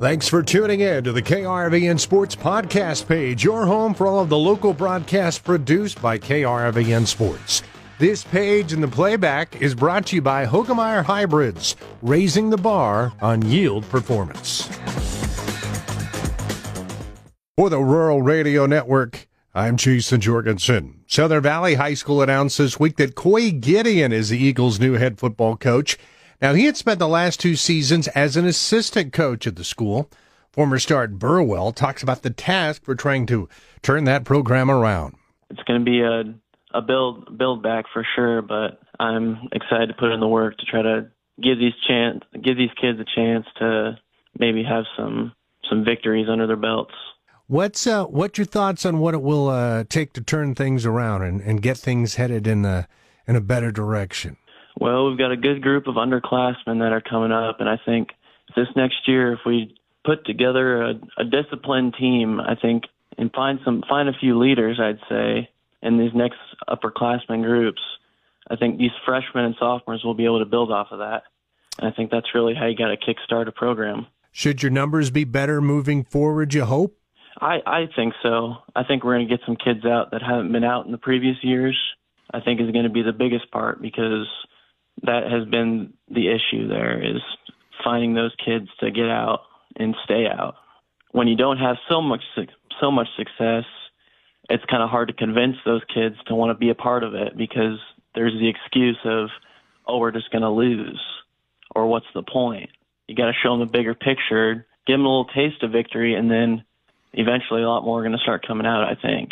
Thanks for tuning in to the KRVN Sports Podcast page, your home for all of the local broadcasts produced by KRVN Sports. This page and the playback is brought to you by Hoegemeyer Hybrids, raising the bar on yield performance. For the Rural Radio Network, I'm Jayson Jorgensen. Southern Valley High School announced this week that Coy Gideon is the Eagles' new head football coach. Now, he had spent the last 2 seasons as an assistant coach at the school. Former star at Burwell talks about the task for trying to turn that program around. It's going to be a build back for sure, but I'm excited to put in the work to try to give these kids a chance to maybe have some victories under their belts. What's your thoughts on what it will take to turn things around and get things headed in a better direction? Well, we've got a good group of underclassmen that are coming up, and I think this next year, if we put together a disciplined team, I think, and find a few leaders, I'd say, in these next upperclassmen groups, I think these freshmen and sophomores will be able to build off of that. And I think that's really how you got to kickstart a program. Should your numbers be better moving forward, you hope? I think so. I think we're going to get some kids out that haven't been out in the previous years. I think is going to be the biggest part, because that has been the issue there, is finding those kids to get out and stay out. When you don't have so much success, it's kind of hard to convince those kids to want to be a part of it, because there's the excuse of, oh, we're just going to lose, or what's the point? You got to show them the bigger picture, give them a little taste of victory, and then eventually a lot more are going to start coming out, I think.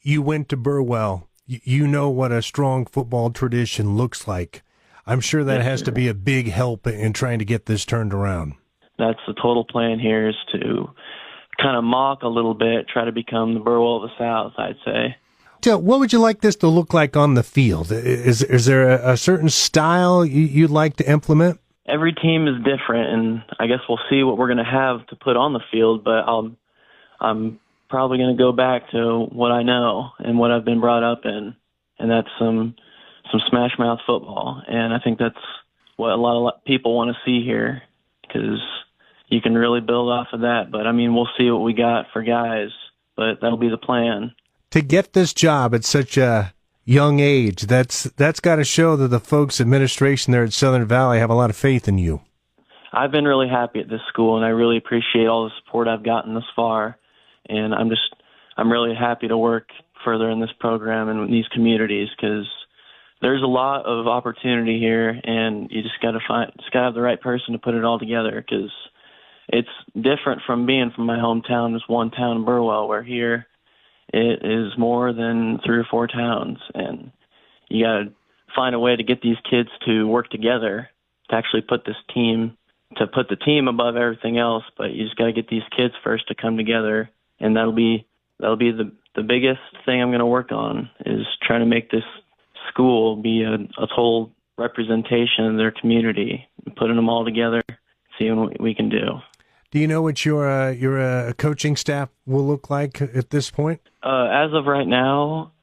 You went to Burwell. You know what a strong football tradition looks like. I'm sure that has to be a big help in trying to get this turned around. That's the total plan here, is to kind of mock a little bit, try to become the Burwell of the South, I'd say. So what would you like this to look like on the field? Is there a certain style you'd like to implement? Every team is different, and I guess we'll see what we're going to have to put on the field, but I'm probably going to go back to what I know and what I've been brought up in, and that's some smash mouth football. And I think that's what a lot of people want to see here, because you can really build off of that. But, I mean, we'll see what we got for guys, but that'll be the plan. To get this job at such a young age, that's got to show that the folks administration there at Southern Valley have a lot of faith in you. I've been really happy at this school, and I really appreciate all the support I've gotten this far. And I'm really happy to work further in this program and in these communities, because there's a lot of opportunity here, and you just got to have the right person to put it all together, because it's different from being from my hometown, just one town in Burwell, where here it is more than 3 or 4 towns, and you got to find a way to get these kids to work together to actually put the team above everything else. But you just got to get these kids first to come together, and that'll be the biggest thing I'm going to work on, is trying to make this school be a total representation of their community, and putting them all together, seeing what we can do. Do you know what your coaching staff will look like at this point? As of right now,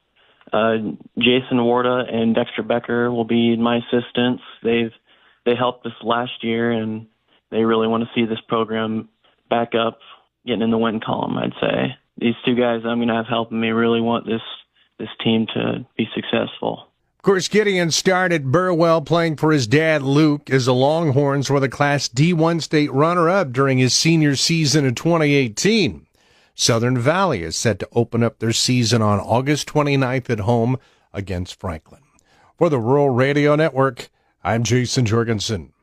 Jason Warda and Dexter Becker will be my assistants. They helped us last year, and they really want to see this program back up, getting in the win column, I'd say. These 2 guys I'm going to have helping me really want this team to be successful. Of course, Gideon started Burwell playing for his dad, Luke, as the Longhorns were the Class D1 state runner-up during his senior season in 2018. Southern Valley is set to open up their season on August 29th at home against Franklin. For the Rural Radio Network, I'm Jayson Jorgensen.